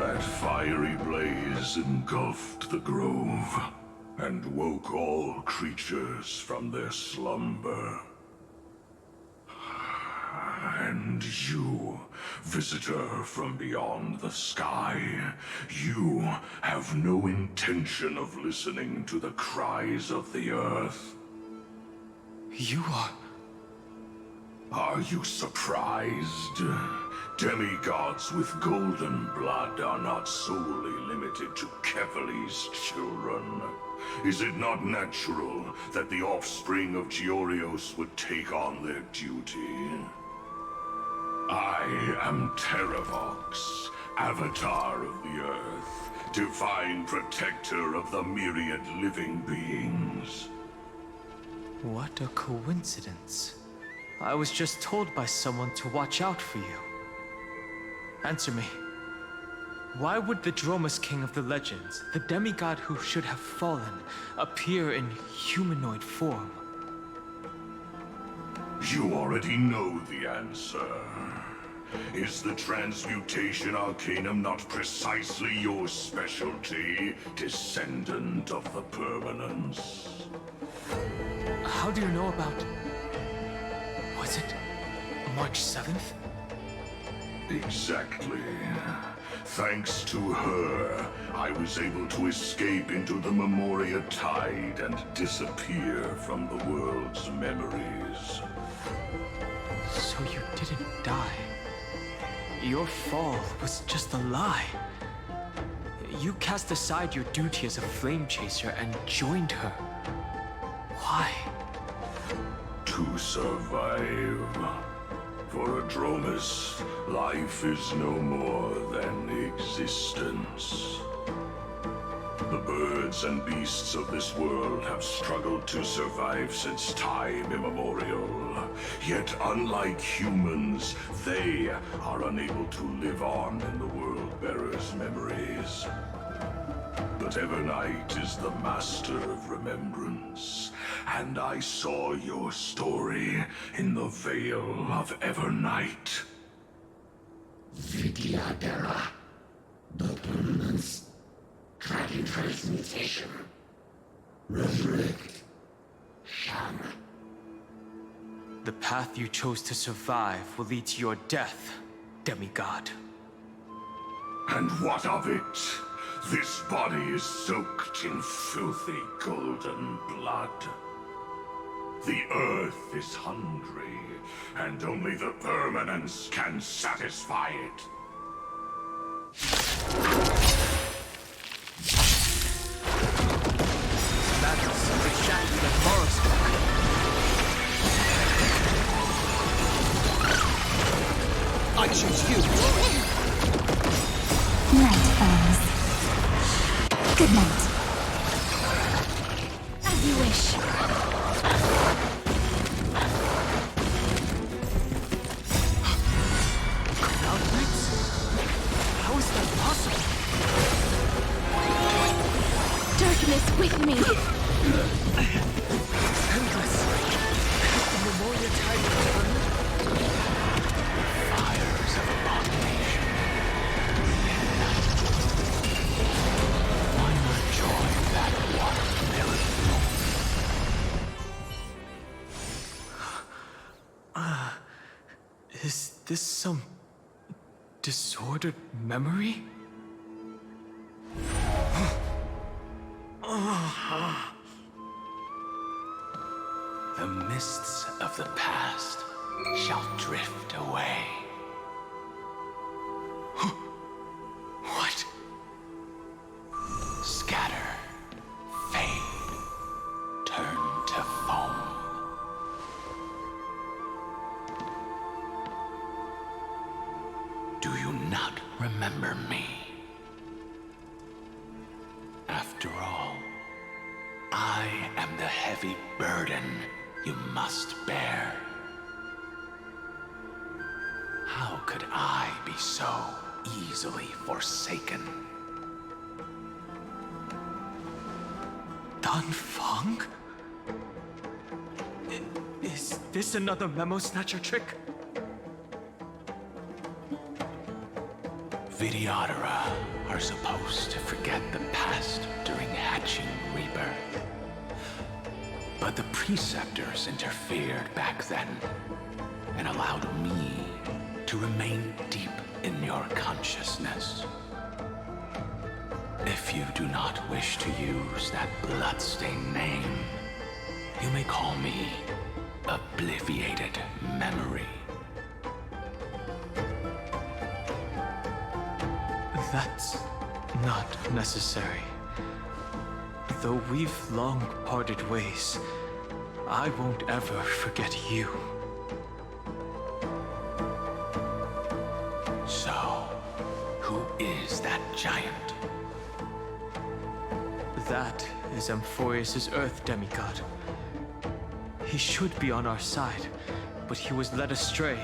That fiery blaze engulfed the grove and woke all creatures from their slumber. And you, visitor from beyond the sky, you have no intention of listening to the cries of the earth. You are... Are you surprised? Demigods with golden blood are not solely limited to Kevali's children. Is it not natural that the offspring of Georios would take on their duty? I am Terravox, Avatar of the Earth, divine protector of the myriad living beings. What a coincidence. I was just told by someone to watch out for you. Answer me. Why would the Dromus King of the legends, the demigod who should have fallen, appear in humanoid form? You already know the answer. Is the Transmutation Arcanum not precisely your specialty, descendant of the Permanence? How do you know about... Was it March 7th? Exactly. Thanks to her, I was able to escape into the Memoria Tide and disappear from the world's memories. So you didn't die. Your fall was just a lie. You cast aside your duty as a flame chaser and joined her. Why? To survive. For a Dromus, life is no more than existence. The birds and beasts of this world have struggled to survive since time immemorial. Yet unlike humans, they are unable to live on in the World-Bearer's memories. But Evernight is the master of remembrance, and I saw your story in the Veil of Evernight. Vidyadhara, the Permanence, tracking transmutation, resurrect, shun. The path you chose to survive will lead to your death, demigod. And what of it? This body is soaked in filthy golden blood. The earth is hungry, and only the Permanence can satisfy it. Madness is exactly like Morris. I choose you. Night falls. Good night. As you wish. Cloudlights? How is that possible? Darkness with me. Endless. Has the Memoria Tide returned? Fires of abomination. Why not join that water-filled Is this some disordered memory? The mists of the past shall drift away. What? Scatter, fade, turn to foam. Do you not remember me? After all, I am the heavy burden you must bear. How could I be so easily forsaken? Dan Feng? Is this another memo snatcher trick? Vidyadhara. are supposed to forget the past during hatching rebirth. But the preceptors interfered back then and allowed me to remain deep in your consciousness. If you do not wish to use that bloodstained name, you may call me Obliviated Memory. That's not necessary. Though we've long parted ways, I won't ever forget you. So, who is that giant? That is Amphorius' Earth demigod. He should be on our side, but he was led astray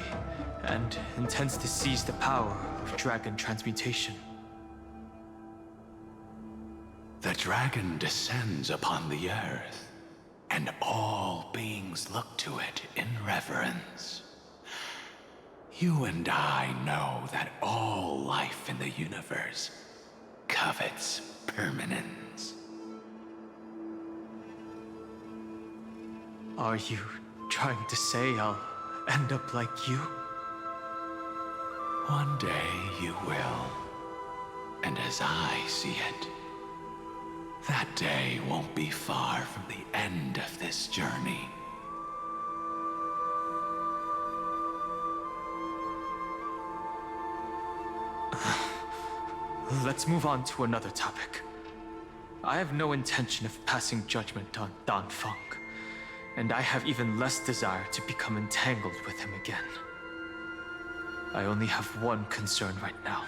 and intends to seize the power of dragon transmutation. The dragon descends upon the earth, and all beings look to it in reverence. You and I know that all life in the universe covets permanence. Are you trying to say I'll end up like you? One day you will, and as I see it, that day won't be far from the end of this journey. Let's move on to another topic. I have no intention of passing judgment on Dan Feng, and I have even less desire to become entangled with him again. I only have one concern right now: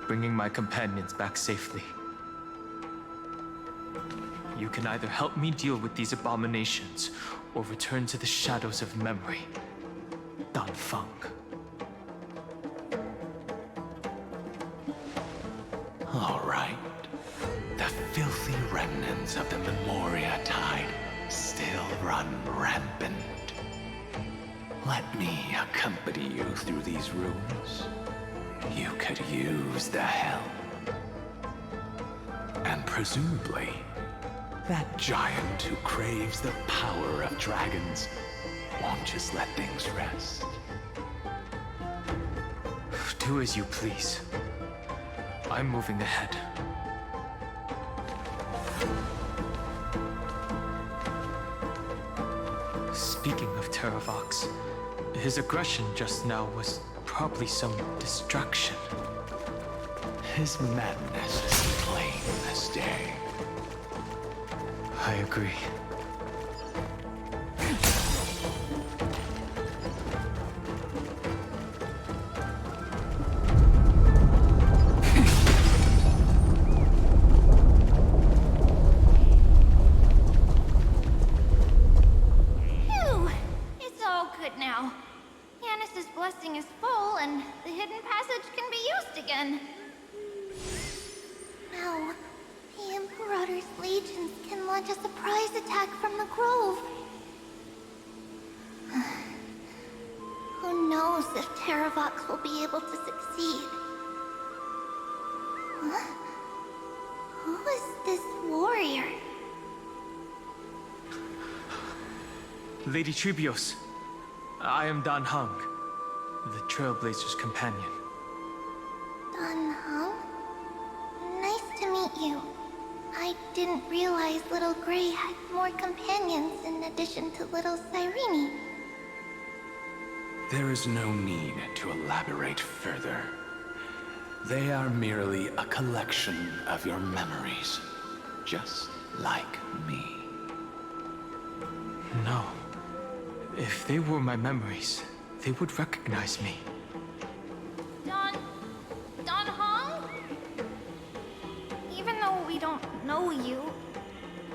bringing my companions back safely. You can either help me deal with these abominations, or return to the shadows of memory. Dan Feng. All right. The filthy remnants of the Memoria Tide still run rampant. Let me accompany you through these rooms. You could use the help. And presumably, that giant who craves the power of dragons won't just let things rest. Do as you please. I'm moving ahead. Speaking of Terravox, his aggression just now was probably some distraction. His madness is plain as day. I agree. Phew! It's all good now. Yanis's blessing is full, and the hidden passage can be used again. Now, the Imperator's legions can launch a surprise attack from the grove. Who knows if Terravox will be able to succeed? Huh? Who is this warrior? Lady Tribios, I am Dan Heng, the Trailblazer's companion. Dan Heng? Nice to meet you. I didn't realize Little Gray had more companions in addition to Little Cyrene. There is no need to elaborate further. They are merely a collection of your memories, just like me. No. If they were my memories, they would recognize me. Dan Heng? Even though we don't know you,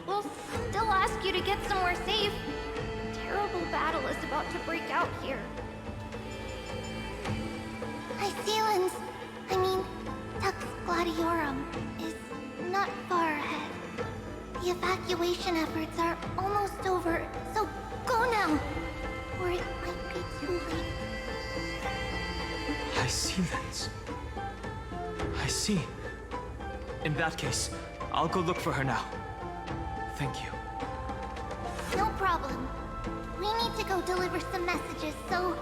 we'll still ask you to get somewhere safe. A terrible battle is about to break out here. Iceland's, Tux Gladiorum, is not far ahead. The evacuation efforts are almost over, so go now, or it might be too late. Iceland's. see. In that case, I'll go look for her now. Thank you. No problem. We need to go deliver some messages, so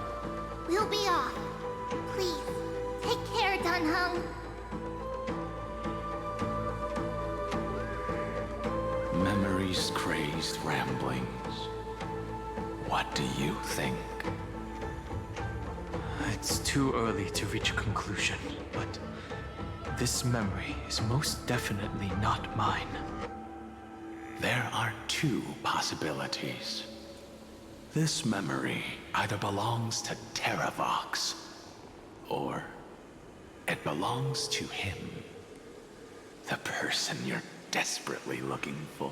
we'll be off. Please, take care, Dunhung. Memories, crazed ramblings. What do you think? It's too early to reach a conclusion, but this memory is most definitely not mine. There are two possibilities. This memory either belongs to Terravox, or it belongs to him. The person you're desperately looking for.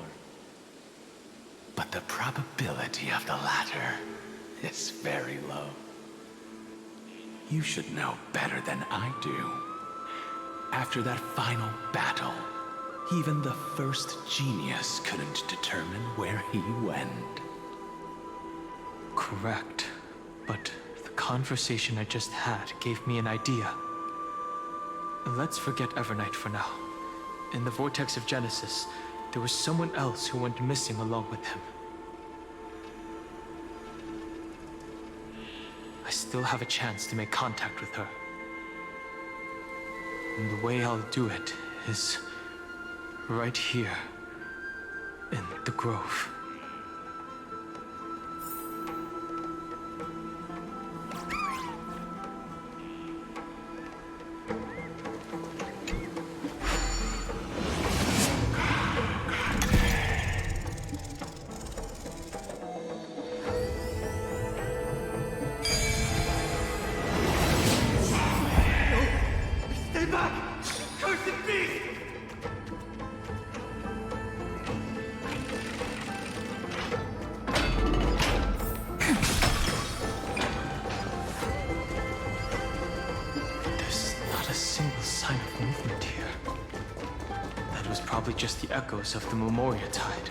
But the probability of the latter is very low. You should know better than I do. After that final battle, even the first genius couldn't determine where he went. Correct. But the conversation I just had gave me an idea. Let's forget Evernight for now. In the Vortex of Genesis, there was someone else who went missing along with him. I still have a chance to make contact with her. And the way I'll do it is right here in the Grove. Probably just the echoes of the Memoria Tide.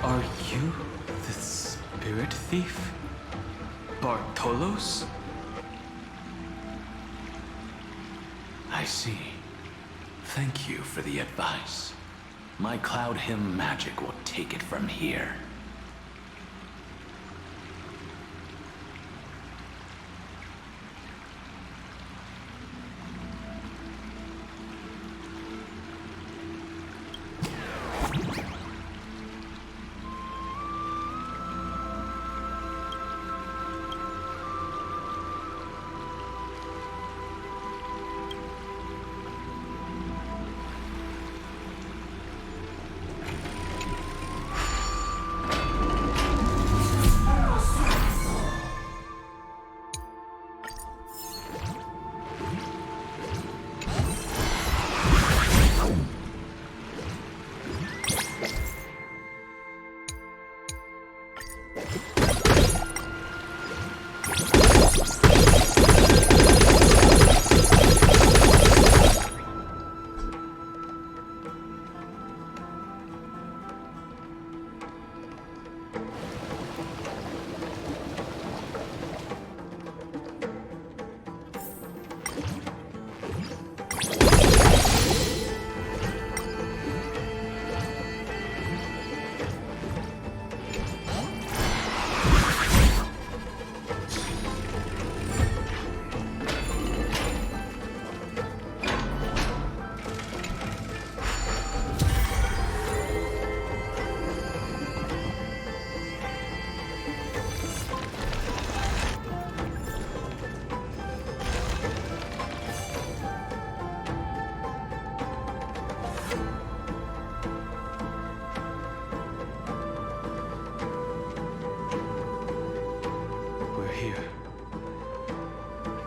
Are you the Spirit Thief? Bartolos? I see. Thank you for the advice. My Cloud Hymn magic will take it from here.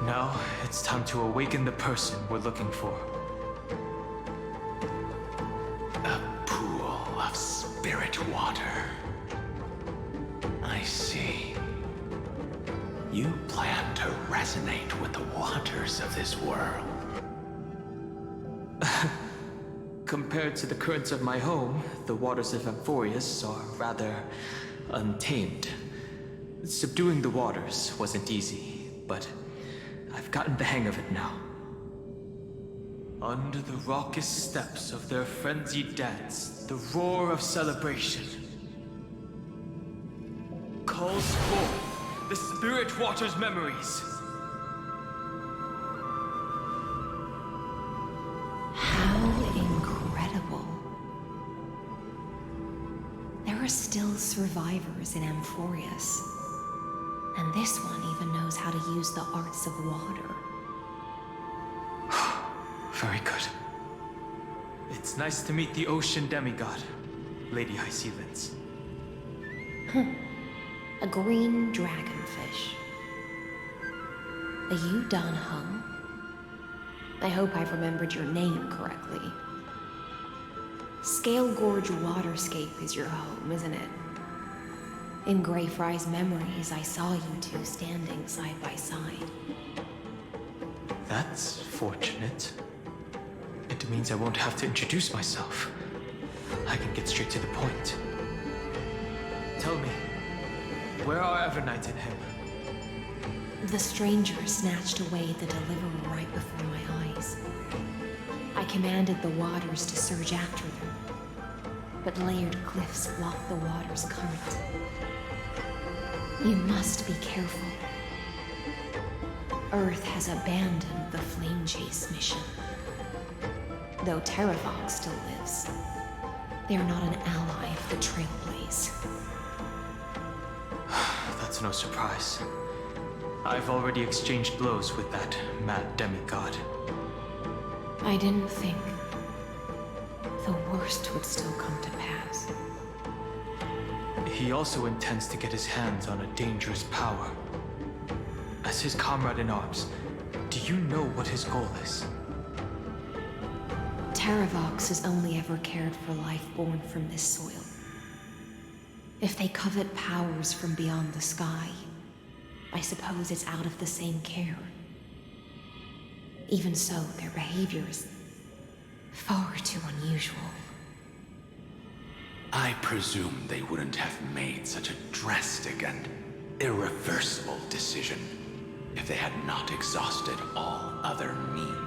Now, it's time to awaken the person we're looking for. A pool of spirit. spirit water. I see. You plan to resonate with the waters of this world. Compared to the currents of my home, the waters of Amphorius are rather untamed. Subduing the waters wasn't easy, but I've gotten the hang of it now. Under the raucous steps of their frenzied dance, the roar of celebration calls forth the spirit water's memories. How incredible. There are still survivors in Amphorius. And this one even knows how to use the arts of water. Very good. It's nice to meet the ocean demigod, Lady High Sea Lens. A green dragonfish. Are you Dan Hung? I hope I've remembered your name correctly. Scale Gorge Waterscape is your home, isn't it? In Greyfry's memories, I saw you two standing side by side. That's fortunate. It means I won't have to introduce myself. I can get straight to the point. Tell me, where are Evernight and him? The stranger snatched away the deliverer right before my eyes. I commanded the waters to surge after them, but layered cliffs blocked the water's current. You must be careful. Earth has abandoned the flame chase mission. Though Terravog still lives, they are not an ally of the Trailblaze. That's no surprise. I've already exchanged blows with that mad demigod. I didn't think the worst would still come to pass. He also intends to get his hands on a dangerous power. As his comrade in arms, do you know what his goal is? Terravox has only ever cared for life born from this soil. If they covet powers from beyond the sky, I suppose it's out of the same care. Even so, their behavior is far too unusual. I presume they wouldn't have made such a drastic and irreversible decision if they had not exhausted all other means.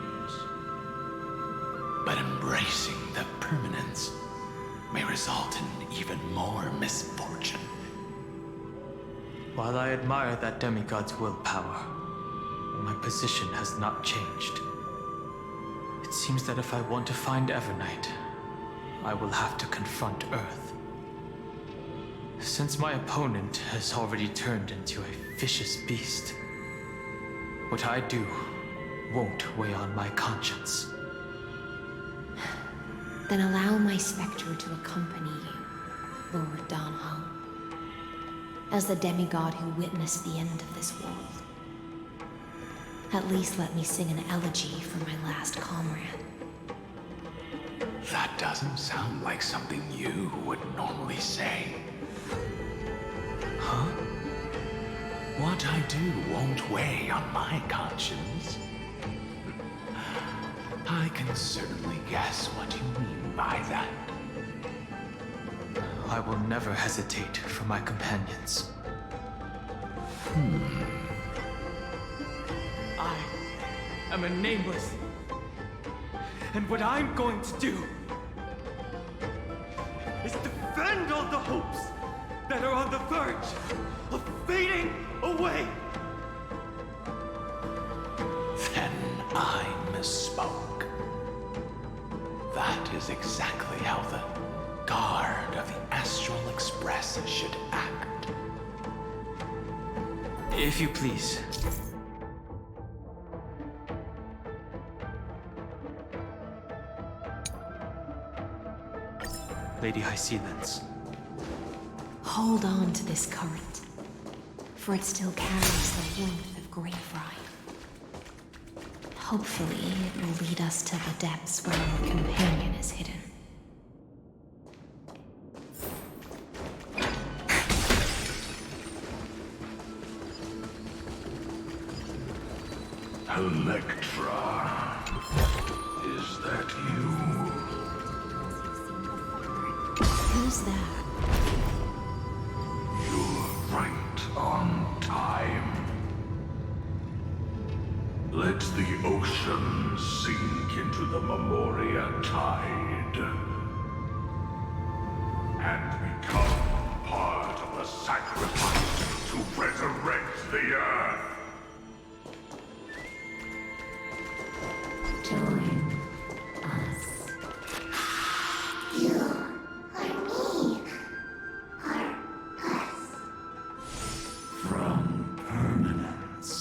But embracing the permanence may result in even more misfortune. While I admire that demigod's willpower, my position has not changed. It seems that if I want to find Evernight, I will have to confront Earth. Since my opponent has already turned into a vicious beast, what I do won't weigh on my conscience. Then allow my specter to accompany you, Lord Dan Hung, as the demigod who witnessed the end of this world. At least let me sing an elegy for my last comrade. That doesn't sound like something you would normally say. Huh? What I do won't weigh on my conscience. I can certainly guess what you mean by that. I will never hesitate for my companions. I am a nameless. And what I'm going to do is defend all the hopes that are on the verge of fading away. Then I misspoke. That is exactly how the guard of the Astral Express should act. If you please. Lady High Sea Lens. Hold on to this current, for it still carries the warmth of Greyfry. Hopefully, it will lead us to the depths where our companion is hidden. Who's there? You're right on time. Let the ocean sink into the Memoria tide and become part of the sacrifice to resurrect the Earth. Join us. You or me or us. From permanence,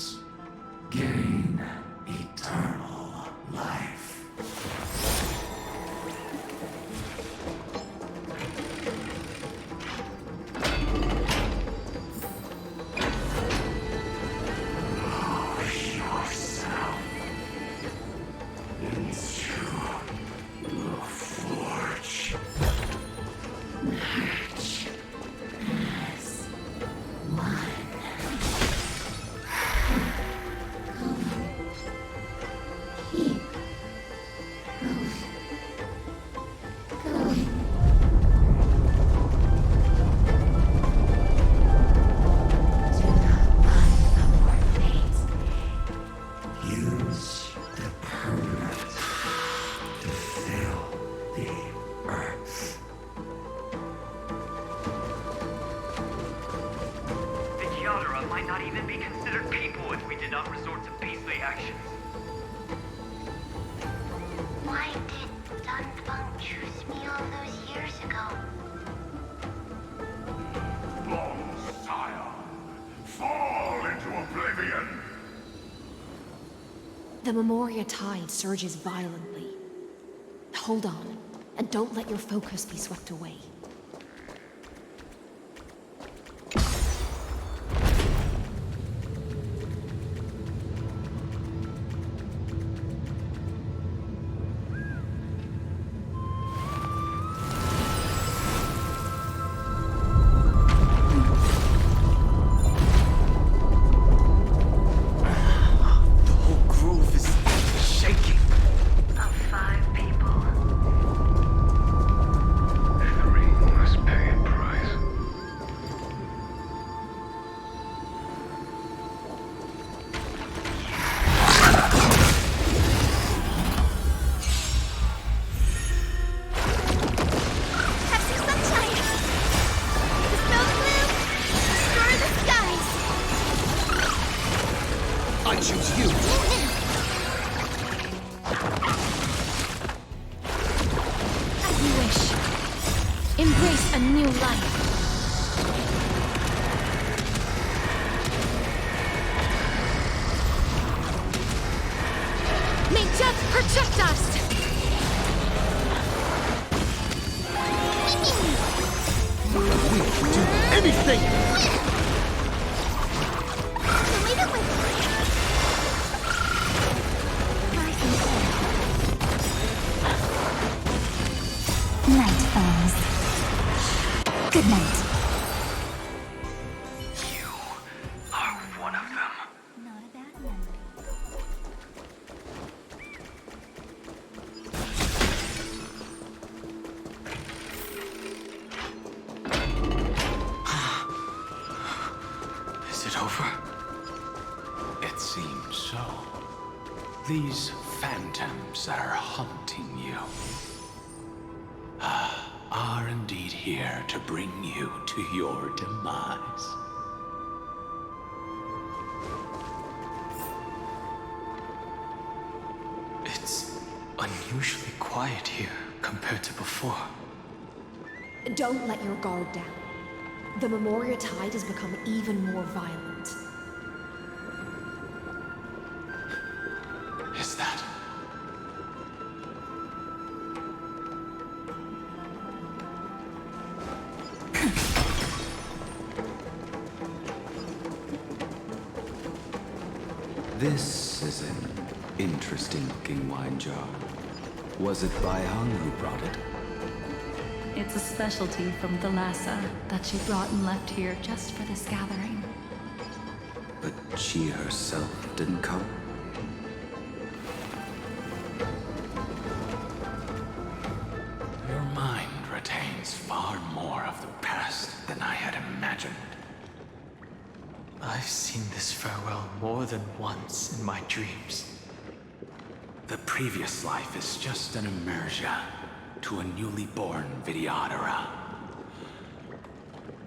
gain eternal life. Lose yourself into the forge. Match as one. Do not run from your fate. Use the permanent to fill the earth. The Kyadara might not even be considered people if we did not resort to beastly actions. Why did Dunfang choose me all those years ago? Long Scion, fall into oblivion! The Memoria tide surges violently. Hold on, and don't let your focus be swept away. The whole grove is shaking. Of 5 people. 3 must pay a price. Have some sunshine! The snow blue! Destroy the skies! I choose you. As you wish. Embrace a new life. May death protect us! Anything! Leave it with me! Night falls. Good night. You are one of them. Not a bad memory. Is it over? It seems so. These phantoms that are haunting you are indeed here to bring you to your demise. It's unusually quiet here compared to before. Don't let your guard down. The Memoria tide has become even more violent. Is that? This is an interesting-looking wine jar. Was it Bai Hung who brought it? It's a specialty from the Lhasa that she brought and left here just for this gathering. But she herself didn't come? Your mind retains far more imagined. I've seen this farewell more than once in my dreams. The previous life is just an immersia to a newly born Videodora.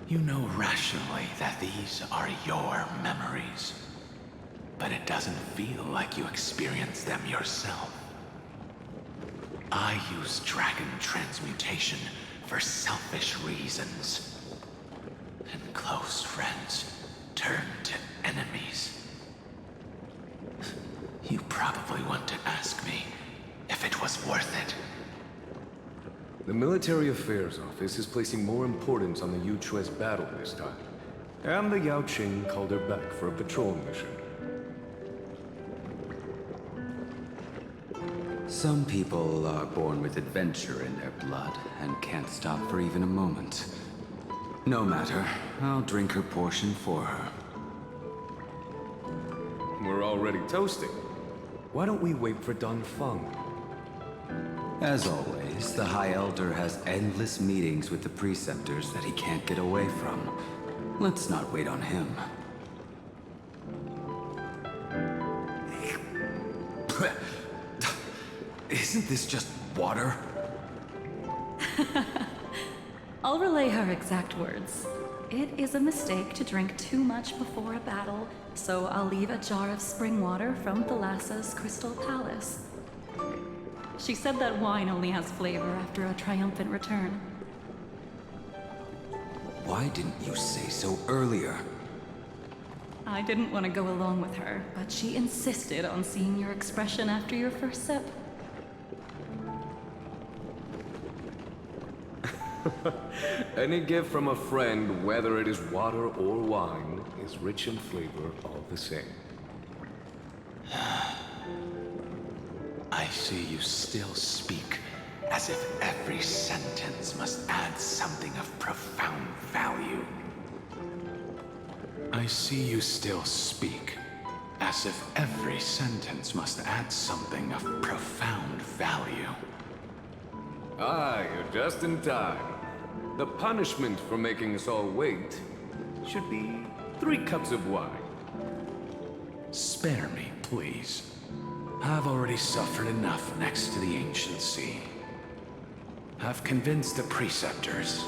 You know rationally that these are your memories, but it doesn't feel like you experienced them yourself. I use dragon transmutation for selfish reasons, and close friends turn to enemies. You probably want to ask me if it was worth it. The Military Affairs Office is placing more importance on the Yuchue's battle this time. And the Yao Qing called her back for a patrol mission. Some people are born with adventure in their blood and can't stop for even a moment. No matter, I'll drink her portion for her. We're already toasting. Why don't we wait for Don Feng? As always, the High Elder has endless meetings with the Preceptors that he can't get away from. Let's not wait on him. Isn't this just water? I'll relay her exact words. It is a mistake to drink too much before a battle, so I'll leave a jar of spring water from Thalassa's Crystal Palace. She said that wine only has flavor after a triumphant return. Why didn't you say so earlier? I didn't want to go along with her, but she insisted on seeing your expression after your first sip. Any gift from a friend, whether it is water or wine, is rich in flavor all the same. I see you still speak as if every sentence must add something of profound value. I see you still speak as if every sentence must add something of profound value. Ah, you're just in time. The punishment for making us all wait should be 3 cups of wine. Spare me, please. I've already suffered enough next to the ancient sea. I've convinced the Preceptors.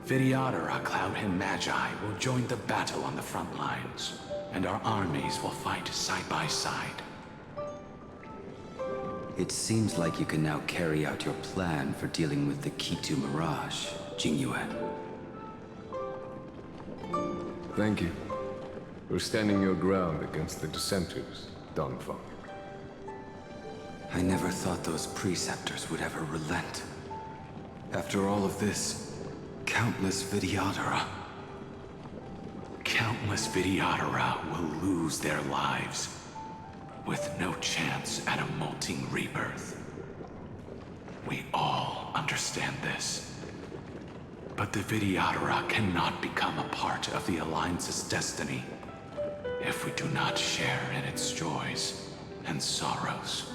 Videodora, Cloudhen Magi will join the battle on the front lines, and our armies will fight side by side. It seems like you can now carry out your plan for dealing with the Kitu Mirage, Jingyuan. Thank you for standing your ground against the dissenters, Don Feng. I never thought those Preceptors would ever relent. After all of this, countless Videodora. Countless Videodora will lose their lives, with no chance at a molting rebirth. We all understand this. But the Videodora cannot become a part of the Alliance's destiny if we do not share in its joys and sorrows.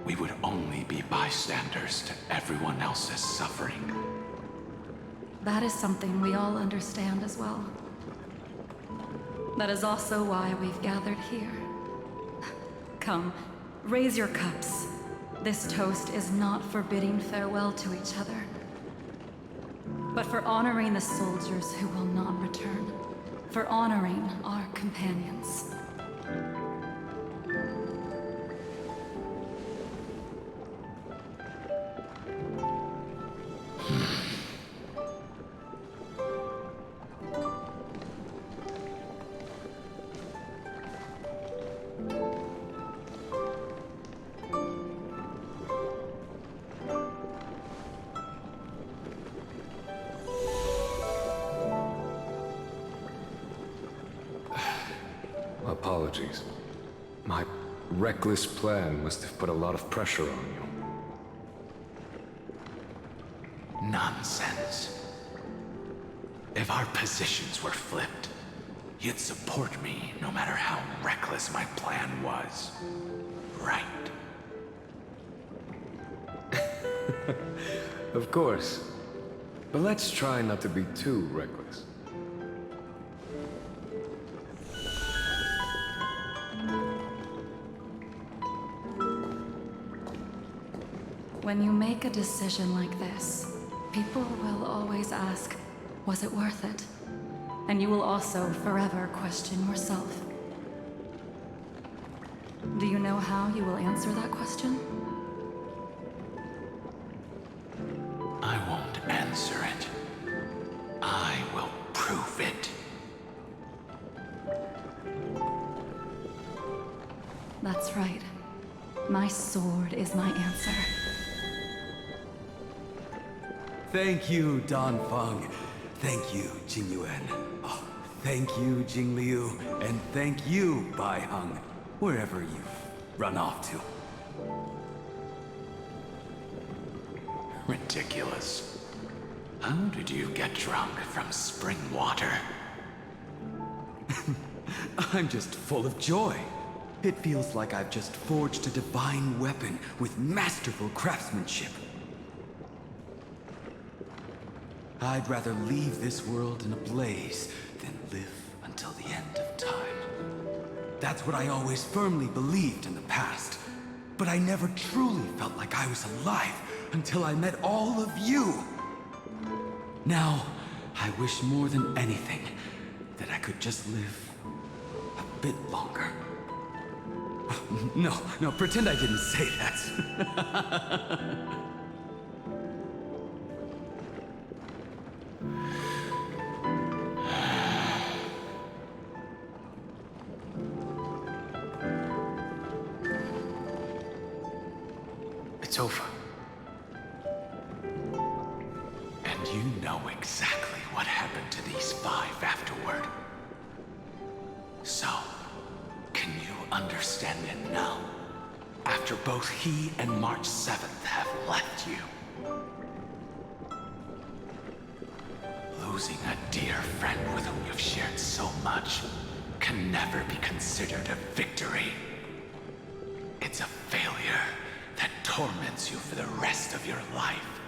We would only be bystanders to everyone else's suffering. That is something we all understand as well. That is also why we've gathered here. Come, raise your cups. This toast is not for bidding farewell to each other, but for honoring the soldiers who will not return, for honoring our companions. Apologies. My reckless plan must have put a lot of pressure on you. Nonsense. If our positions were flipped, you'd support me no matter how reckless my plan was. Right? Of course. But let's try not to be too reckless. When you make a decision like this, people will always ask, was it worth it? And you will also forever question yourself. Do you know how you will answer that question? I won't answer it. I will prove it. That's right. My sword is my answer. Thank you, Dan Feng. Thank you, Jing Yuan. Oh, thank you, Jing Liu. And thank you, Bai Heng, wherever you've run off to. Ridiculous. How did you get drunk from spring water? I'm just full of joy. It feels like I've just forged a divine weapon with masterful craftsmanship. I'd rather leave this world in a blaze than live until the end of time. That's what I always firmly believed in the past. But I never truly felt like I was alive until I met all of you. Now, I wish more than anything that I could just live a bit longer. No, pretend I didn't say that. It's over. And you know exactly what happened to these 5 afterward. So, can you understand it now? After both he and March 7th have left you. Losing a dear friend with whom you've shared so much can never be considered a victory. It's a failure that torments you for the rest of your life.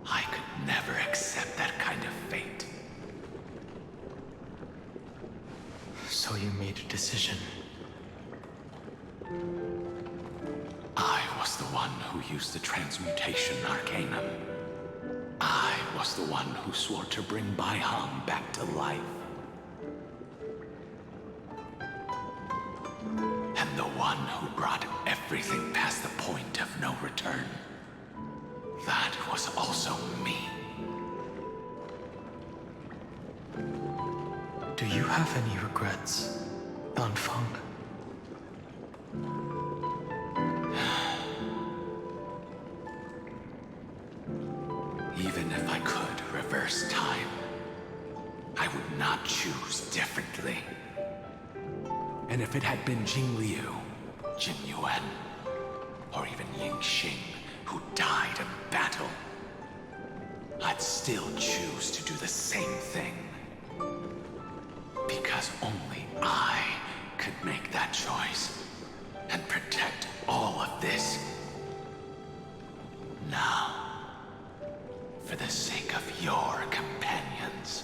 I could never accept that kind of fate. So you made a decision. I was the one who used the transmutation arcanum. I was the one who swore to bring Bai Heng back to life. And the one who brought everything past the point of no return. That was also me. Do you have any regrets, Dan Feng? Even if I could reverse time, I would not choose differently. And if it had been Jing Liu, Jin Yuan, or even Ying Xing who died in battle, I'd still choose to do the same thing. Because only I could make that choice and protect all of this. Now, for the sake of your companions,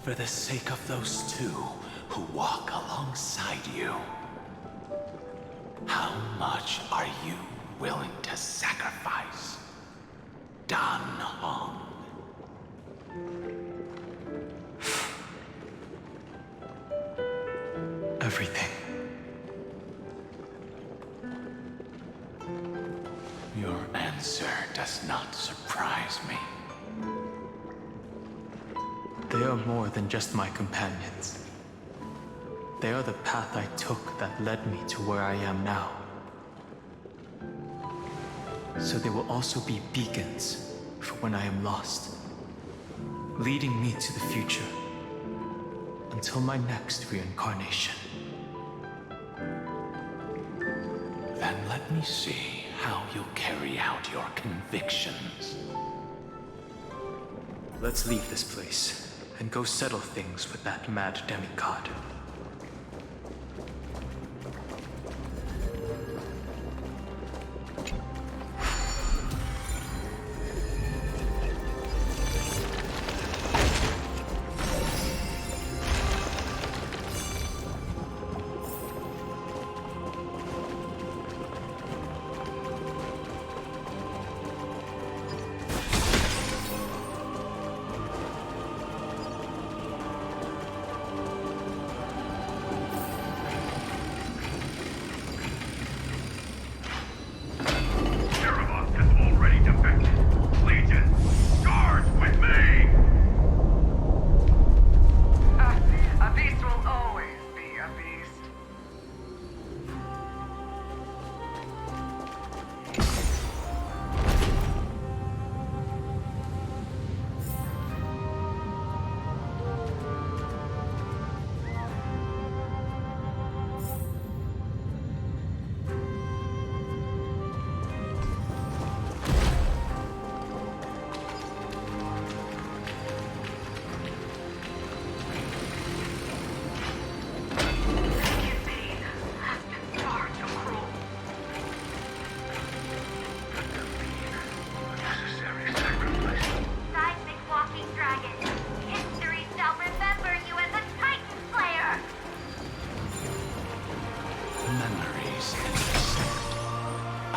for the sake of those 2 who walk alongside you, how much are you willing to sacrifice, Dan Heng? Everything. Your answer does not surprise me. They are more than just my companions. They are the path I took that led me to where I am now. So they will also be beacons for when I am lost, leading me to the future until my next reincarnation. Then let me see how you'll carry out your convictions. Let's leave this place and go settle things with that mad demigod.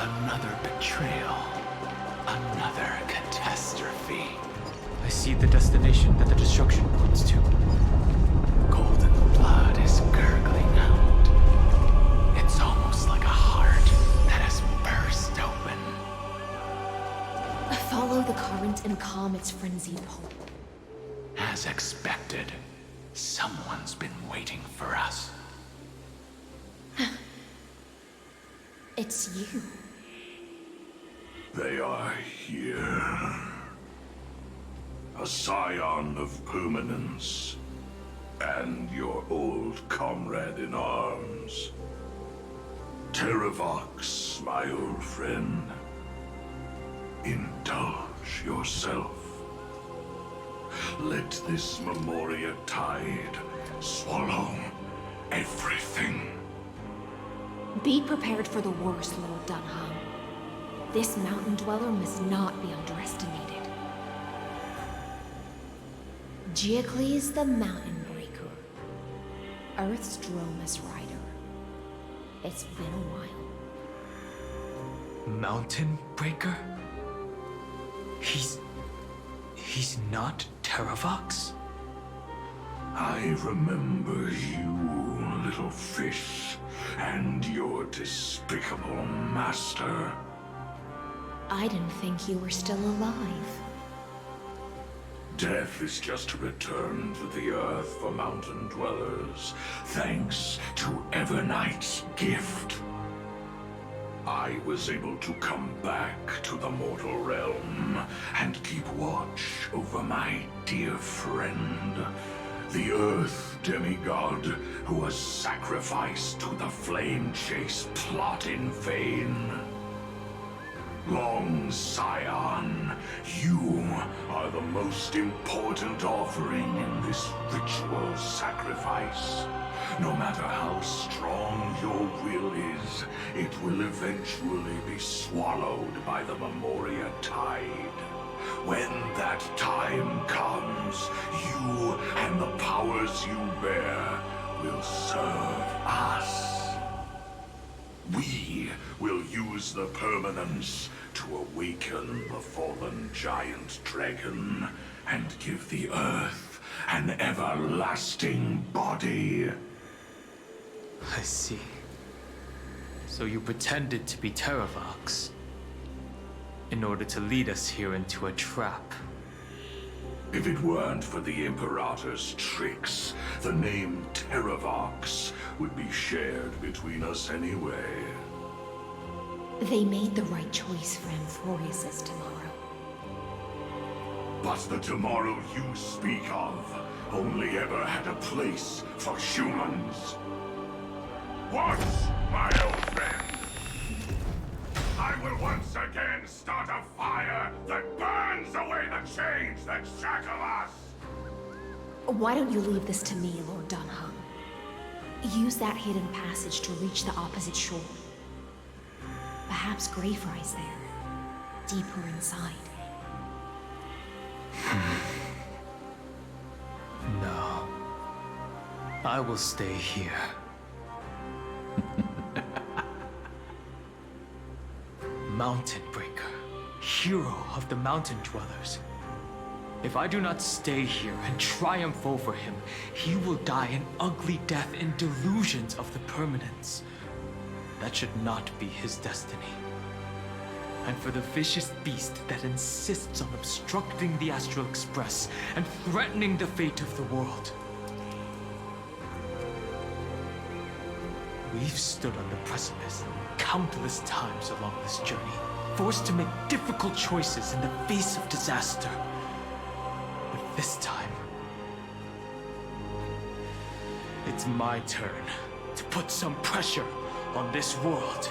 Another betrayal. Another catastrophe. I see the destination that the destruction points to. Golden blood is gurgling out. It's almost like a heart that has burst open. Follow the current and calm its frenzied pulse. As expected, someone's been waiting for us. It's you. They are here. A scion of permanence, and your old comrade in arms. Terravox, my old friend. Indulge yourself. Let this Memoria tide swallow everything. Be prepared for the worst, Lord Dunham. This mountain dweller must not be underestimated. Giacles the Mountain Breaker. Earth's Dromus Rider. It's been a while. Mountain Breaker? He's not Terravox? I remember you, little fish, and your despicable master. I didn't think you were still alive. Death is just a return to the earth for mountain dwellers, thanks to Evernight's gift. I was able to come back to the mortal realm and keep watch over my dear friend, the Earth demigod who was sacrificed to the flame chase plot in vain. Long Scion, you are the most important offering in this ritual sacrifice. No matter how strong your will is, it will eventually be swallowed by the Memoria tide. When that time comes, you and the powers you bear will serve us. We will use the permanence to awaken the fallen giant dragon and give the earth an everlasting body. I see. So you pretended to be Terravox in order to lead us here into a trap. If it weren't for the Imperator's tricks, the name Terravox would be shared between us anyway. They made the right choice for Amphorius's tomorrow. But the tomorrow you speak of only ever had a place for humans. Once, my old friend, I will once again start a fire that burns away the chains that shackle us. Why don't you leave this to me, Lord Dunham? Use that hidden passage to reach the opposite shore. Perhaps Greyfry's there, deeper inside. No. I will stay here. Mountain Breaker, hero of the mountain dwellers. If I do not stay here and triumph over him, he will die an ugly death in delusions of the permanence. That should not be his destiny. And for the vicious beast that insists on obstructing the Astral Express and threatening the fate of the world. We've stood on the precipice countless times along this journey, forced to make difficult choices in the face of disaster. But this time, it's my turn to put some pressure on this world.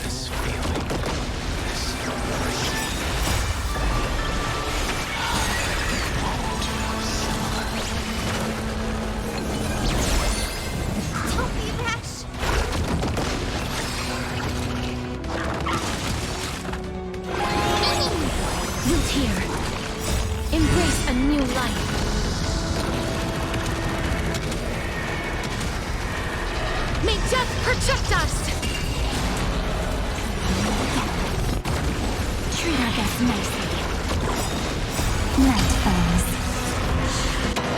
This feeling, this impression. Don't be rash! Root here. Embrace a new life. May death protect us! Treat our guests nicely. Night, foes.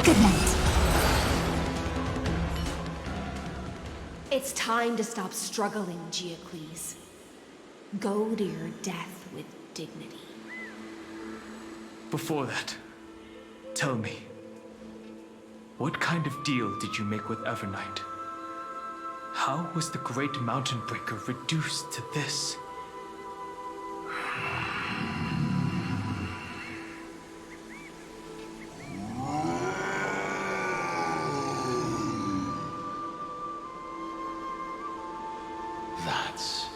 Good night. It's time to stop struggling, Geocles. Go to your death with dignity. Before that, tell me, what kind of deal did you make with Evernight? How was the Great Mountain Breaker reduced to this? That's...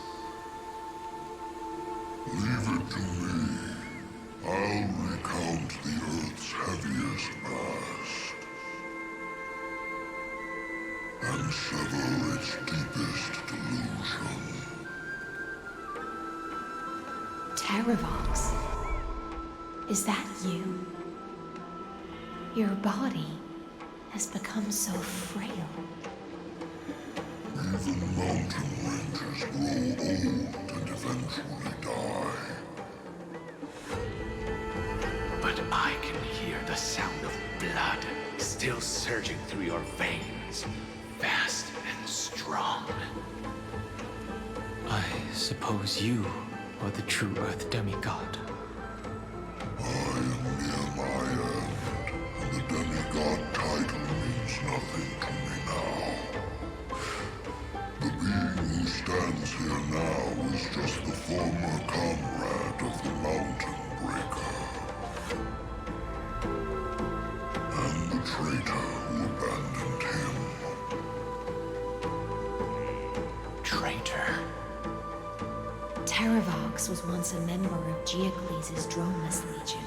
Leave it to me. I'll recount the Earth's heaviest past. And sever its deepest delusion. Terravox. Is that you? Your body has become so frail. Even mountain rangers grow old and eventually die. But I can hear the sound of blood still surging through your veins, fast and strong. I suppose you are the true Earth demigod. I am near my end, and the demigod title means nothing to me now. The being who stands here now is just the former comrade of the Mountain Breaker. And the traitor who abandoned him. Traitor. Terravox was once a member of Geocles' Dromus Legion.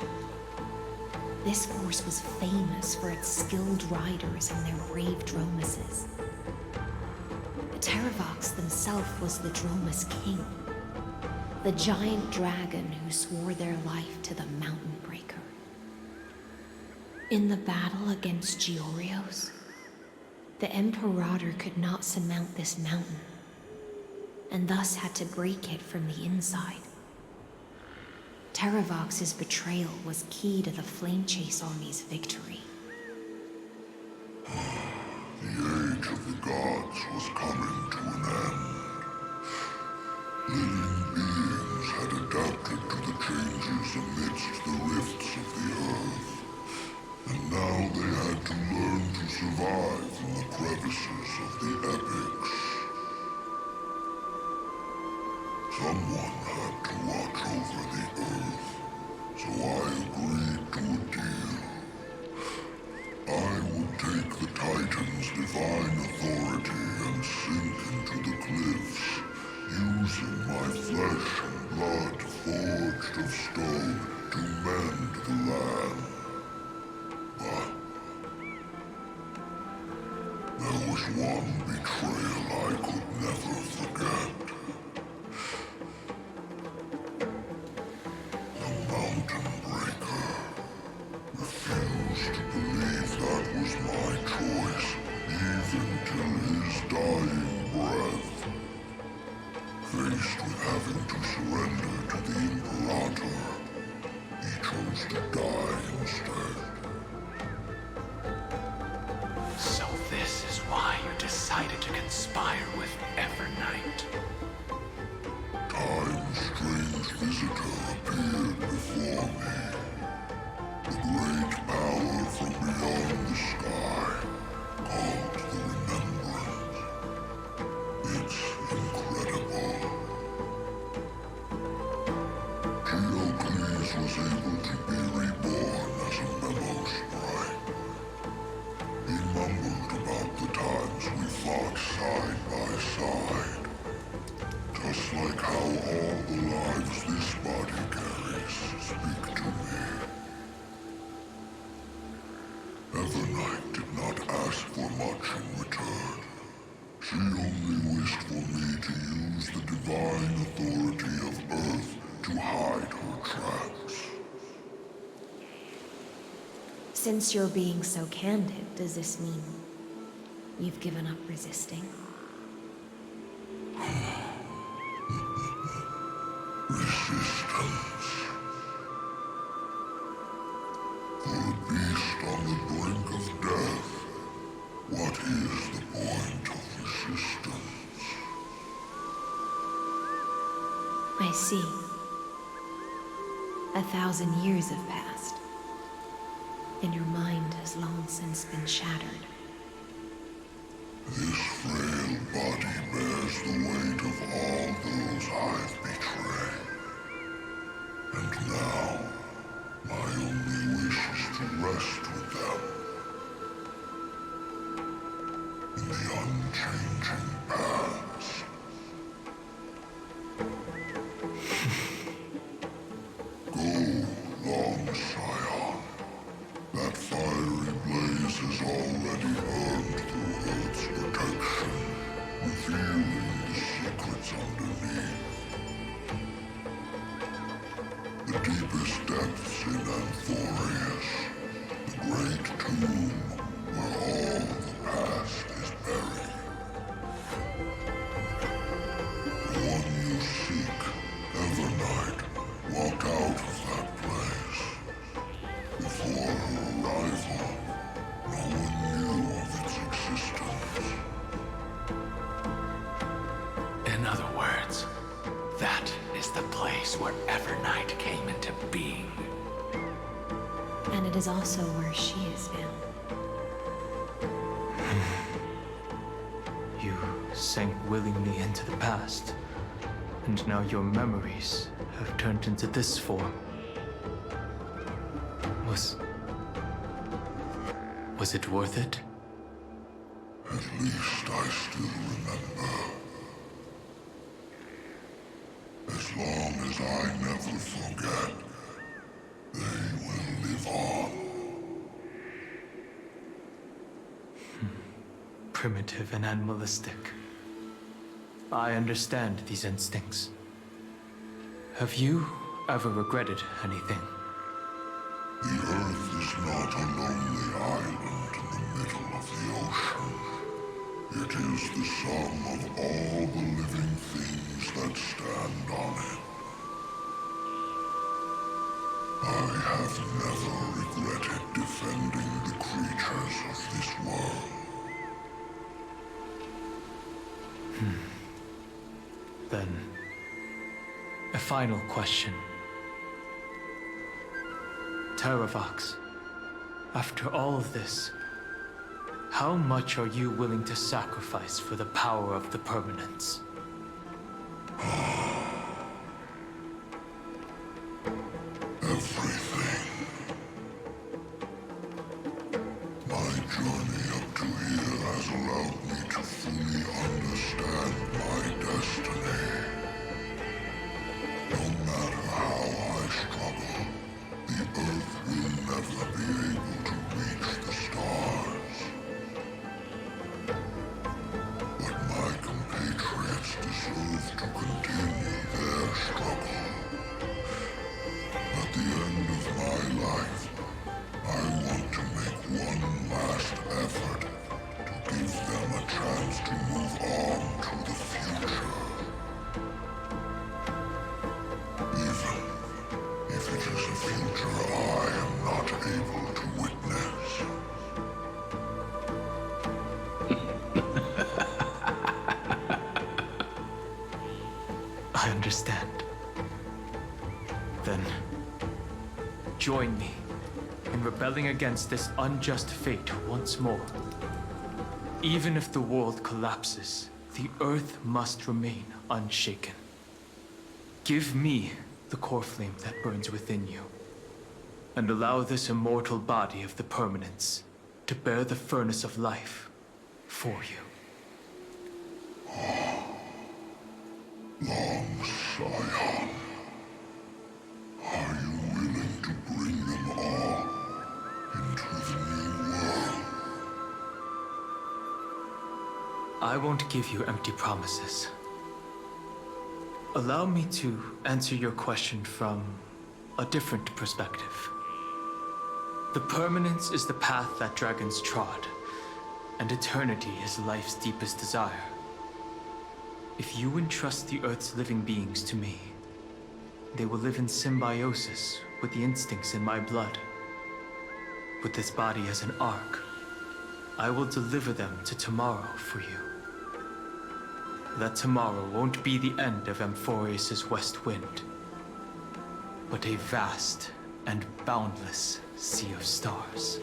This force was famous for its skilled riders and their brave Dromuses. Terravox himself was the Dromus King, the giant dragon who swore their life to the Mountain Breaker. In the battle against Georios, the Imperator could not surmount this mountain, and thus had to break it from the inside. Terravox's betrayal was key to the Flame Chase Army's victory. The age of the gods was coming to an end. Living beings had adapted to the changes amidst the rifts of the earth, and now they had to learn to survive in the crevices of the epics. Someone had to watch over the earth, so I agreed to a deal. I would take the Titan's divine authority and sink into the cliffs, using my flesh and blood forged of stone to mend the land. But there was one betrayal I could never forget. The Mountain Breaker refused to believe that was my choice, even till his dying breath. Faced with having to surrender to the Imperator, he chose to die instead. So this is why you decided to conspire with Evernight. Time's strange visitor appeared before me. The great power from beyond the sky, called the Remembrance. It's incredible. Geocles was able to be reborn as a memo sprite. He mumbled about the times we fought side by side. Just like how all the lives this body carries speak to me. Evernight did not ask for much in return. She only wished for me to use the divine authority of Earth to hide her tracks. Since you're being so candid, does this mean you've given up resisting? see. 1,000 years have passed, and your mind has long since been shattered. This frail body bears the weight of all those I've betrayed. And now, my only wish is to rest with them. In the unchanging past. Go, long Scion. That fiery blaze has already burned through Earth's protection, revealing the secrets underneath. The deepest depths in Anthorius, the great tomb where all the past is buried. The one you seek, Evernight, walked out of that place. Before her arrival, no one knew of its existence. In other words, that is the place where Evernight came into being. And it is also where she is found. You sank willingly into the past, and now your memories have turned into this form. Was it worth it? At least I still remember. As long as I never forget, they will live on. Primitive and animalistic. I understand these instincts. Have you ever regretted anything? The Earth is not a lonely island in the middle of the ocean. It is the sum of all the living things that stand on it. I have never regretted defending the creatures of this world. Then, a final question. Terravox, after all of this, how much are you willing to sacrifice for the power of the permanence? Everything. My journey up to here has allowed me to fully understand my destiny. No matter how I struggle, the Earth will never be able to reach the stars. But my compatriots deserve to continue their struggle. At the end of my life, I want to make one last effort to give them a chance to move on to the future. Even if it is a future I am not able to witness. I understand. Then, join me in rebelling against this unjust fate once more. Even if the world collapses, the Earth must remain unshaken. Give me the core flame that burns within you, and allow this immortal body of the permanence to bear the furnace of life for you. Long Scion, are you willing to bring them all into the new world? I won't give you empty promises. Allow me to answer your question from a different perspective. The permanence is the path that dragons trod, and eternity is life's deepest desire. If you entrust the Earth's living beings to me, they will live in symbiosis with the instincts in my blood. With this body as an ark, I will deliver them to tomorrow for you. that tomorrow won't be the end of Amphorius' west wind, but a vast and boundless sea of stars.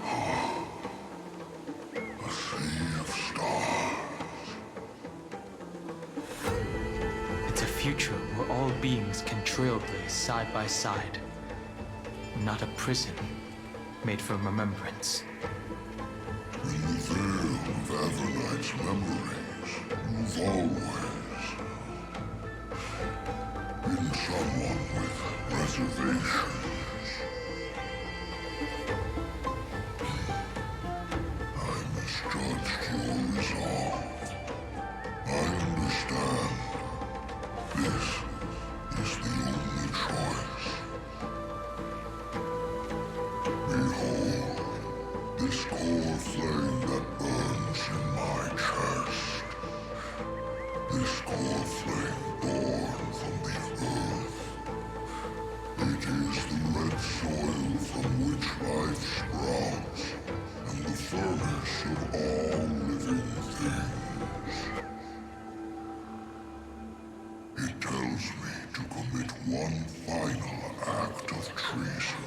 A sea of stars. It's a future where all beings can trailblaze side by side, not a prison made for remembrance. In the veil of Evernight's memories, you've always been someone with reservations. I misjudged your resolve. I understand. This is the only choice. Behold, this core flame that burns in my chest. This core flame born from the earth. It is the red soil from which life sprouts, and the furnace of all living things. It tells me to commit one final act of treason.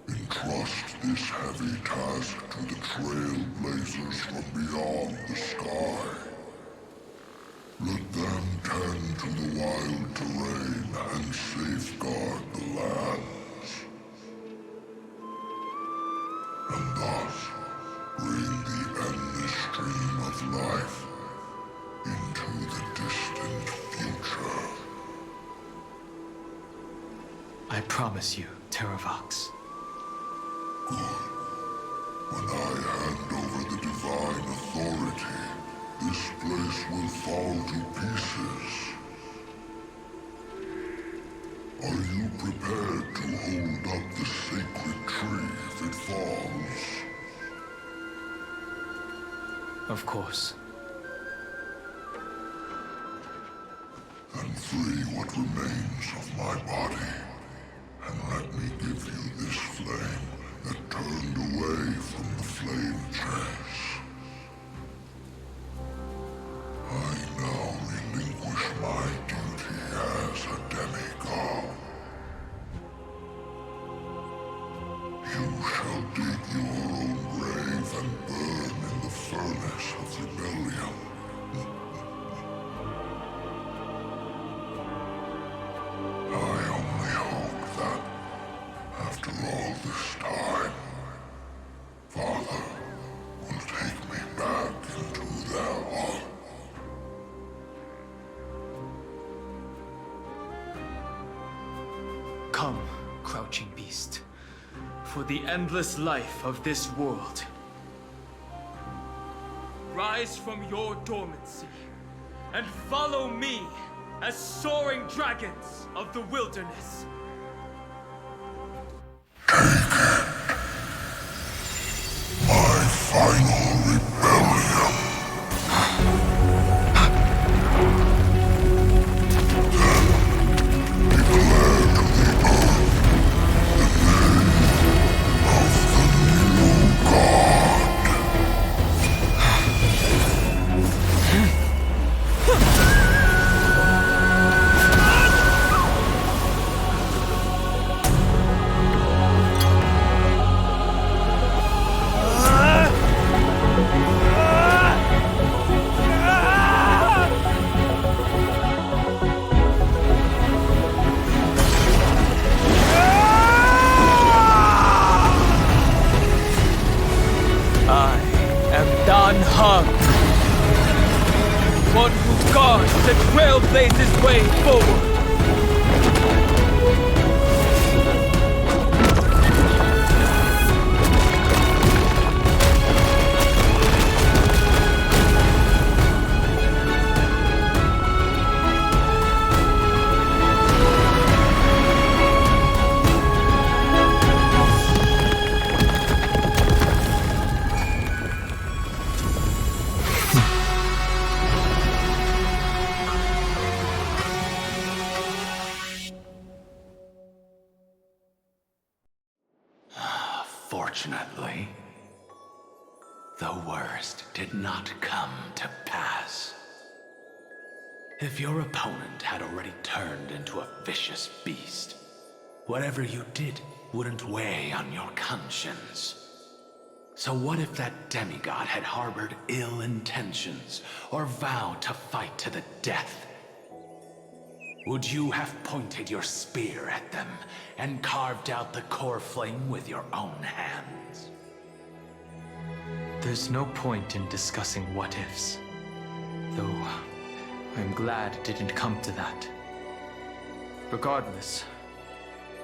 Entrust this heavy task to the trailblazers from beyond the sky. Let them tend to the wild terrain and safeguard the lands. And thus bring the endless stream of life into the distant future. I promise you, Terravox. Good. When I hand over the divine authority, this place will fall to pieces. Are you prepared to hold up the sacred tree if it falls? Of course. Then free what remains of my body, and let me give you this flame that turned away from the flame chase. I now relinquish my duty as a demigod. You shall dig your own grave and burn in the furnace of rebellion. I only hope that, after all this time, Father will take me back into their heart. Come, crouching beast, for the endless life of this world. Rise from your dormancy and follow me as soaring dragons of the wilderness. My final rebellion. Then declare to the earth the name of the new god. One who guards the trailblazer's way forward. first did not come to pass. If your opponent had already turned into a vicious beast, whatever you did wouldn't weigh on your conscience. So what if that demigod had harbored ill intentions or vowed to fight to the death? Would you have pointed your spear at them and carved out the core flame with your own hands? There's no point in discussing what-ifs. Though, I'm glad it didn't come to that. Regardless,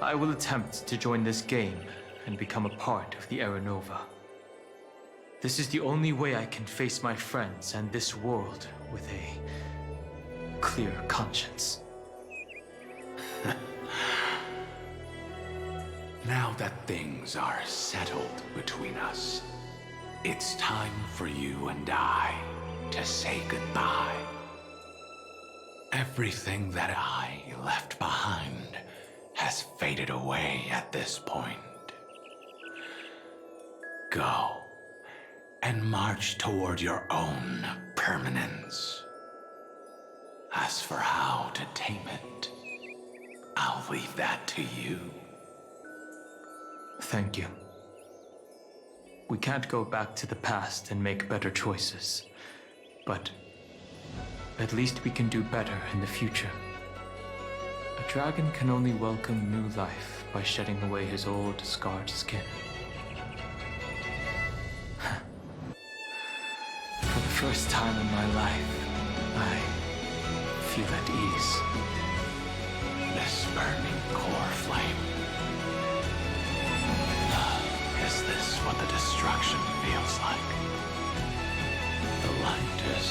I will attempt to join this game and become a part of the Era Nova. This is the only way I can face my friends and this world with a clear conscience. Now that things are settled between us, it's time for you and I to say goodbye. Everything that I left behind has faded away at this point. Go and march toward your own permanence. As for how to tame it, I'll leave that to you. Thank you. We can't go back to the past and make better choices, but at least we can do better in the future. A dragon can only welcome new life by shedding away his old, scarred skin. For the first time in my life, I feel at ease. This burning core flame. Is this what the destruction feels like? The light is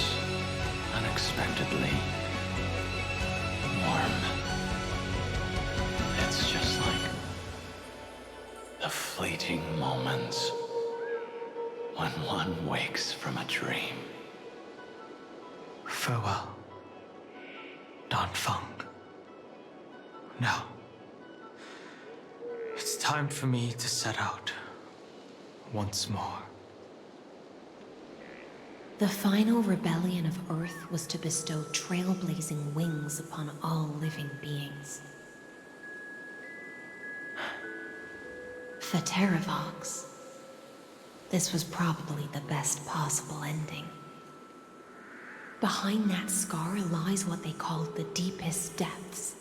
unexpectedly warm. It's just like the fleeting moments when one wakes from a dream. Farewell, Danfeng. Now, it's time for me to set out once more. The final rebellion of Earth was to bestow trailblazing wings upon all living beings. For Terravox, this was probably the best possible ending. Behind that scar lies what they called the deepest depths.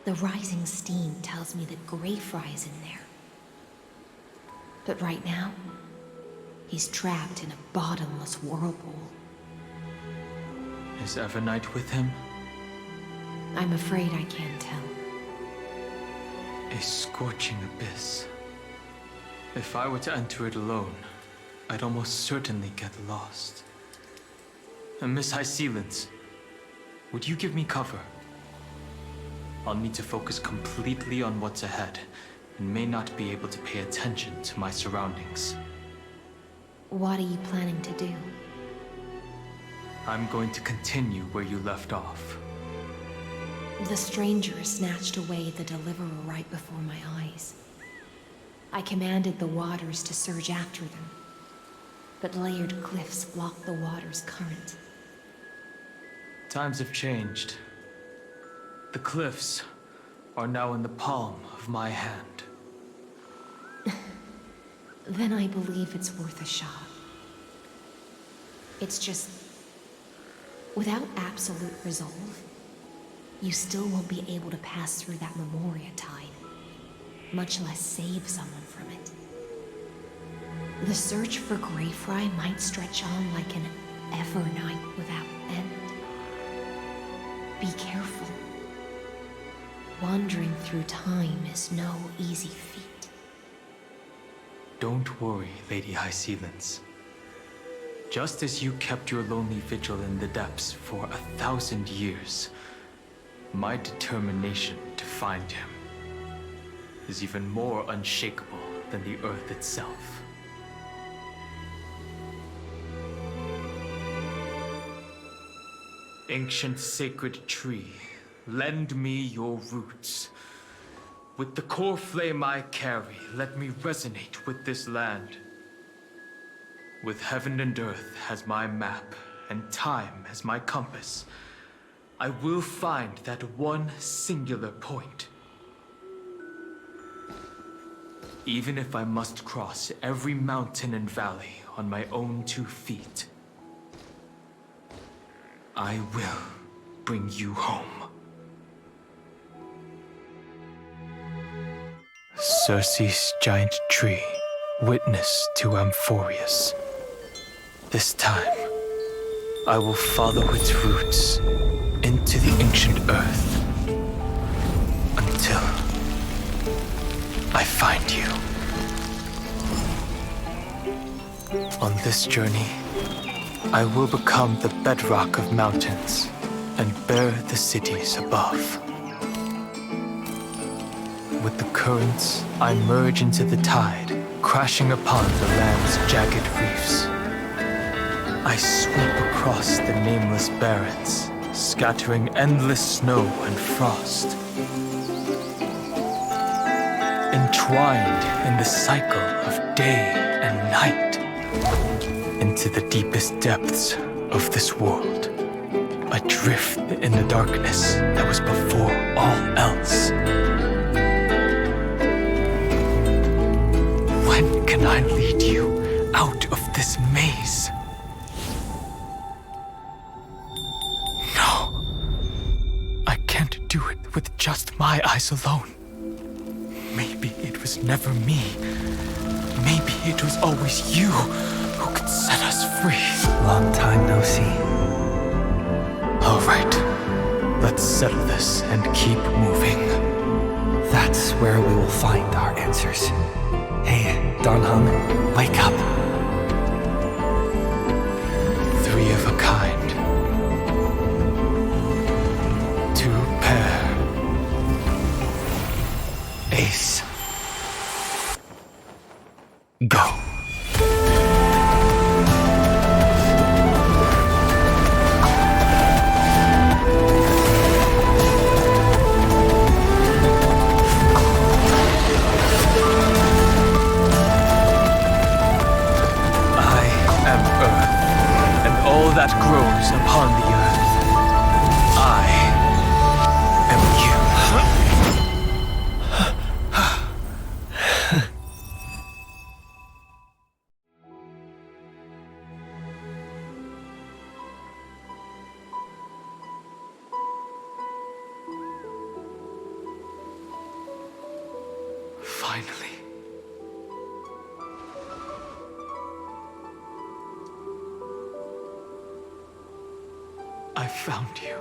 The rising steam tells me that Greyfry is in there. But right now, he's trapped in a bottomless whirlpool. Is Evernight with him? I'm afraid I can't tell. A scorching abyss. If I were to enter it alone, I'd almost certainly get lost. And Miss High Sealants, would you give me cover? I'll need to focus completely on what's ahead, and may not be able to pay attention to my surroundings. What are you planning to do? I'm going to continue where you left off. The stranger snatched away the deliverer right before my eyes. I commanded the waters to surge after them, but layered cliffs blocked the water's current. Times have changed. The cliffs are now in the palm of my hand. Then I believe it's worth a shot. It's just, without absolute resolve, you still won't be able to pass through that Memoria tide, much less save someone from it. The search for Greyfry might stretch on like an Evernight without end. Be careful. Wandering through time is no easy feat. Don't worry, Lady High Sealants. Just as you kept your lonely vigil in the depths for 1,000 years, my determination to find him is even more unshakable than the earth itself. Ancient sacred tree, lend me your roots. With the core flame I carry, let me resonate with this land. With heaven and earth as my map, and time as my compass, I will find that one singular point. Even if I must cross every mountain and valley on my own 2 feet, I will bring you home. Circe's giant tree, witness to Amphorius. This time, I will follow its roots into the ancient earth until I find you. On this journey, I will become the bedrock of mountains and bear the cities above. With the currents, I merge into the tide, crashing upon the land's jagged reefs. I sweep across the nameless barrens, scattering endless snow and frost. Entwined in the cycle of day and night, into the deepest depths of this world, adrift in the darkness that was before all else. When can I lead you out of this maze? No. I can't do it with just my eyes alone. Maybe it was never me. Maybe it was always you who could set us free. Long time no see. All right. Let's settle this and keep moving. That's where we will find our answers. Hey, Don Hung, wake up. 3 of a kind. 2 pair. Ace. Go. That grows upon the earth. I am you. Finally. I found you.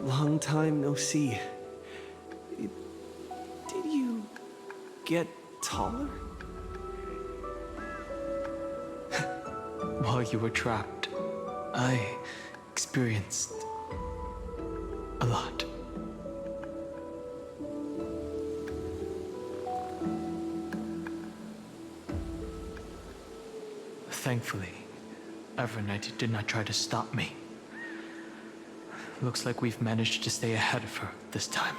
Long time no see. Did you get taller? While you were trapped, I experienced a lot. Thankfully, Evernight did not try to stop me. Looks like we've managed to stay ahead of her this time.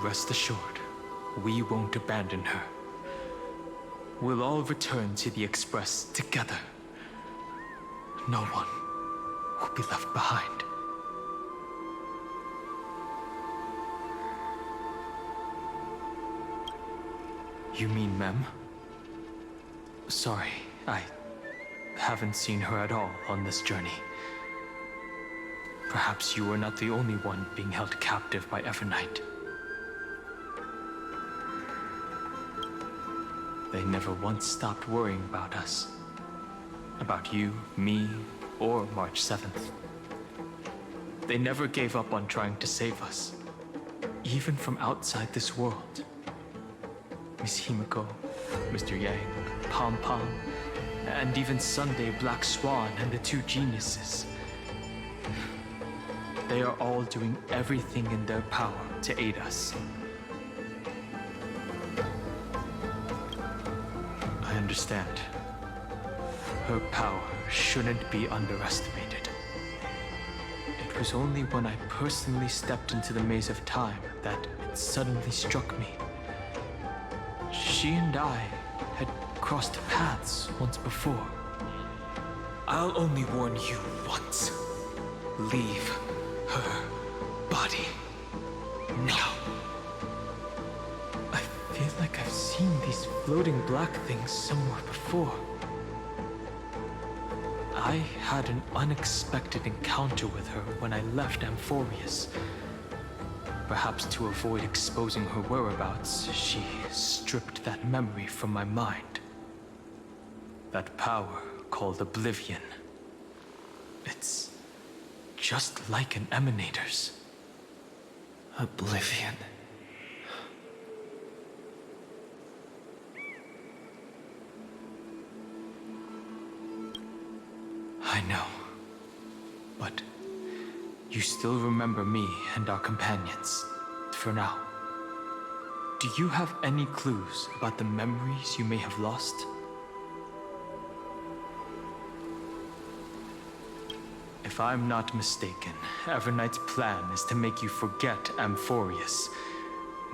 Rest assured, we won't abandon her. We'll all return to the Express together. No one will be left behind. You mean Mem? Sorry, I haven't seen her at all on this journey. Perhaps you are not the only one being held captive by Evernight. They never once stopped worrying about us. About you, me, or March 7th. They never gave up on trying to save us. Even from outside this world. Miss Himiko, Mr. Yang, Pom Pom, and even Sunday Black Swan and the 2 geniuses. They are all doing everything in their power to aid us. understand. Her power shouldn't be underestimated. It was only when I personally stepped into the maze of time that it suddenly struck me. She and I had crossed paths once before. I'll only warn you once. Leave her body now. I feel like I've seen these floating black things somewhere before. I had an unexpected encounter with her when I left Amphorius. Perhaps to avoid exposing her whereabouts, she stripped that memory from my mind. That power called Oblivion. It's just like an Emanator's. Oblivion. I know. But you still remember me and our companions, for now. Do you have any clues about the memories you may have lost? If I'm not mistaken, Evernight's plan is to make you forget Amphorius,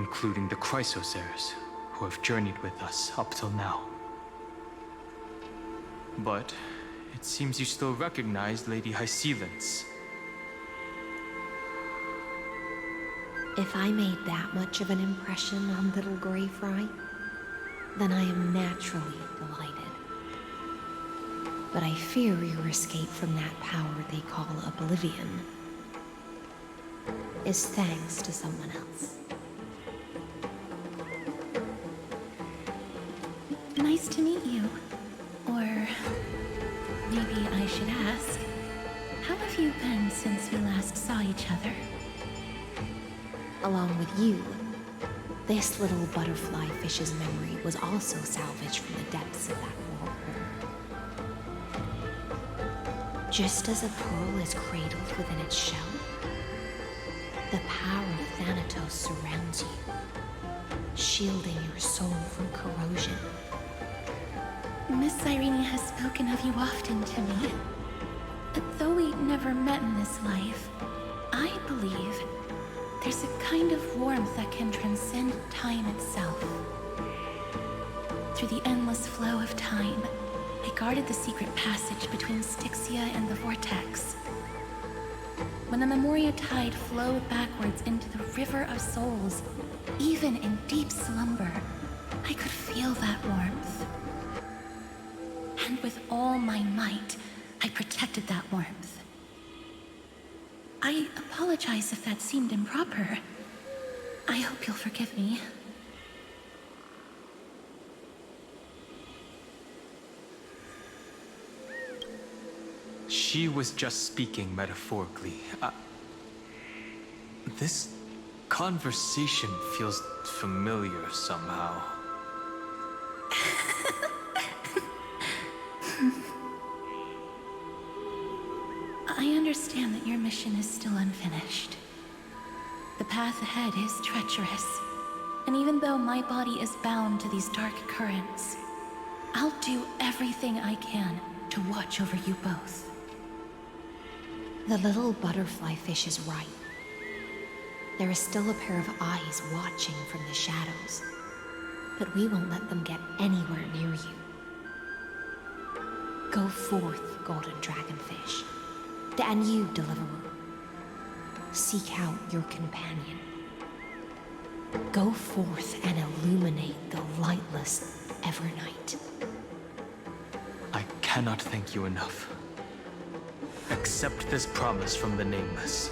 including the Chrysosaurs, who have journeyed with us up till now. But it seems you still recognize Lady Hycelens. If I made that much of an impression on little Grey Fry, then I am naturally delighted. But I fear your escape from that power they call Oblivion is thanks to someone else. Nice to meet you. Or maybe I should ask, how have you been since we last saw each other? Along with you, this little butterfly fish's memory was also salvaged from the depths of that whirlpool. Just as a pearl is cradled within its shell, the power of Thanatos surrounds you, shielding your soul from corrosion. Miss Irene has spoken of you often to me. But though we never met in this life, I believe there's a kind of warmth that can transcend time itself. Through the endless flow of time, I guarded the secret passage between Styxia and the Vortex. When the Memoria tide flowed backwards into the River of Souls, even in deep slumber, I could feel that warmth. And with all my might, I protected that warmth. I apologize if that seemed improper. I hope you'll forgive me. She was just speaking metaphorically. This conversation feels familiar somehow. I understand that your mission is still unfinished. The path ahead is treacherous, and even though my body is bound to these dark currents, I'll do everything I can to watch over you both. The little butterfly fish is right. There is still a pair of eyes watching from the shadows, but we won't let them get anywhere near you. Go forth, golden dragonfish. And you, deliverer. Seek out your companion. Go forth and illuminate the lightless Evernight. I cannot thank you enough. Accept this promise from the Nameless.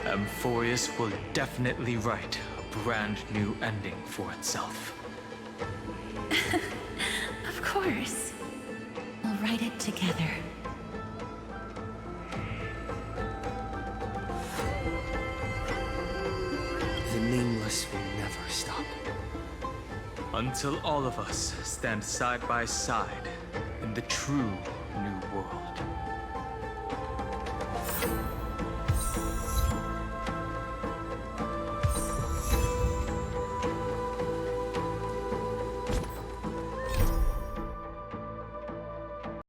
Amphorius will definitely write a brand new ending for itself. Of course. We'll write it together. The Nameless will never stop. Until all of us stand side by side in the true new world.